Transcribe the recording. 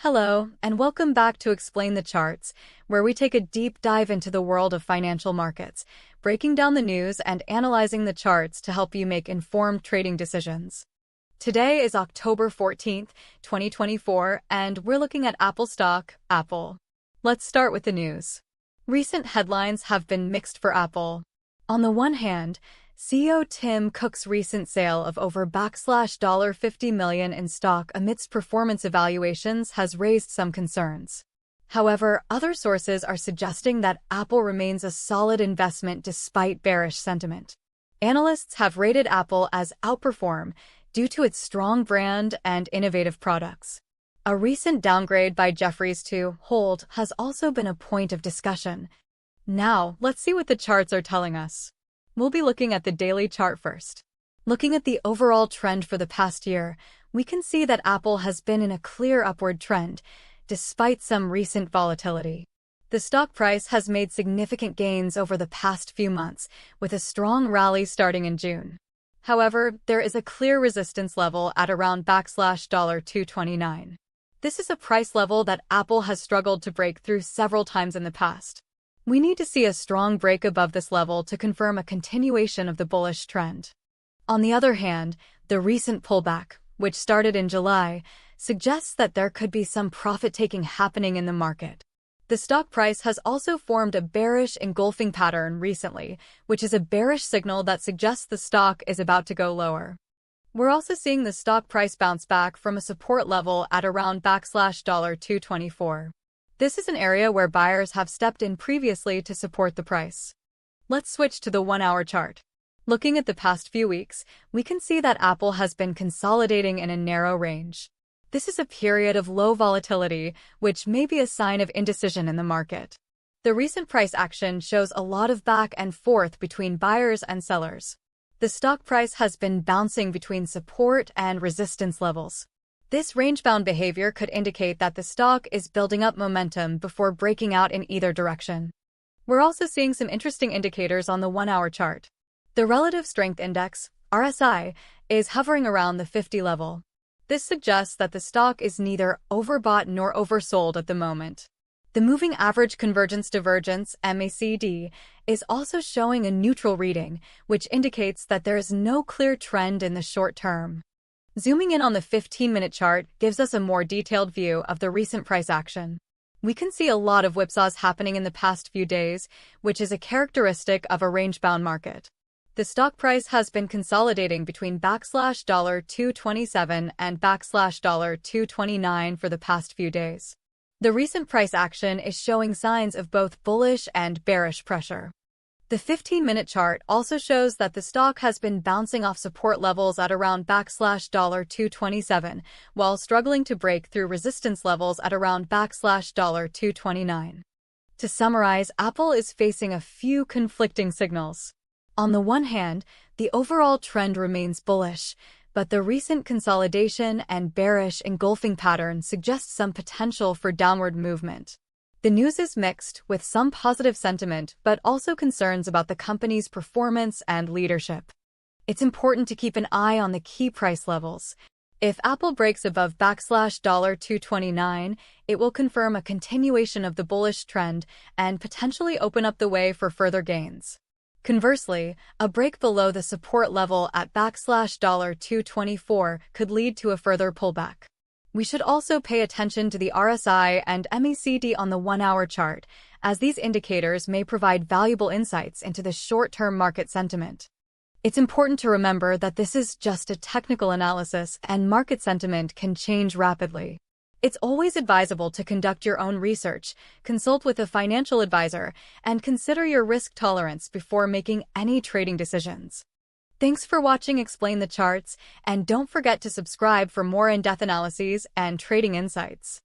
Hello, and welcome back to Explain the Charts, where we take a deep dive into the world of financial markets, breaking down the news and analyzing the charts to help you make informed trading decisions. Today is October 14th, 2024, and we're looking at Apple stock, Apple. Let's start with the news. Recent headlines have been mixed for Apple. On the one hand, CEO Tim Cook's recent sale of over $50 million in stock amidst performance evaluations has raised some concerns. However, other sources are suggesting that Apple remains a solid investment despite bearish sentiment. Analysts have rated Apple as outperform due to its strong brand and innovative products. A recent downgrade by Jefferies to hold has also been a point of discussion. Now, let's see what the charts are telling us. We'll be looking at the daily chart first. Looking at the overall trend for the past year, we can see that Apple has been in a clear upward trend, despite some recent volatility. The stock price has made significant gains over the past few months, with a strong rally starting in June. However, there is a clear resistance level at around $229. This is a price level that Apple has struggled to break through several times in the past. We need to see a strong break above this level to confirm a continuation of the bullish trend. On the other hand, the recent pullback, which started in July, suggests that there could be some profit-taking happening in the market. The stock price has also formed a bearish engulfing pattern recently, which is a bearish signal that suggests the stock is about to go lower. We're also seeing the stock price bounce back from a support level at around $224. This is an area where buyers have stepped in previously to support the price. Let's switch to the 1-hour chart. Looking at the past few weeks, we can see that Apple has been consolidating in a narrow range. This is a period of low volatility, which may be a sign of indecision in the market. The recent price action shows a lot of back and forth between buyers and sellers. The stock price has been bouncing between support and resistance levels. This range-bound behavior could indicate that the stock is building up momentum before breaking out in either direction. We're also seeing some interesting indicators on the 1-hour chart. The Relative Strength Index, RSI, is hovering around the 50 level. This suggests that the stock is neither overbought nor oversold at the moment. The Moving Average Convergence Divergence, MACD, is also showing a neutral reading, which indicates that there is no clear trend in the short term. Zooming in on the 15-minute chart gives us a more detailed view of the recent price action. We can see a lot of whipsaws happening in the past few days, which is a characteristic of a range-bound market. The stock price has been consolidating between $227 and $229 for the past few days. The recent price action is showing signs of both bullish and bearish pressure. The 15-minute chart also shows that the stock has been bouncing off support levels at around $227, while struggling to break through resistance levels at around $229. To summarize, Apple is facing a few conflicting signals. On the one hand, the overall trend remains bullish, but the recent consolidation and bearish engulfing pattern suggests some potential for downward movement. The news is mixed, with some positive sentiment but also concerns about the company's performance and leadership. It's important to keep an eye on the key price levels. If Apple breaks above $229, it will confirm a continuation of the bullish trend and potentially open up the way for further gains. Conversely, a break below the support level at $224 could lead to a further pullback. We should also pay attention to the RSI and MACD on the 1-hour chart, as these indicators may provide valuable insights into the short-term market sentiment. It's important to remember that this is just a technical analysis and market sentiment can change rapidly. It's always advisable to conduct your own research, consult with a financial advisor, and consider your risk tolerance before making any trading decisions. Thanks for watching Explain the Charts, and don't forget to subscribe for more in-depth analyses and trading insights.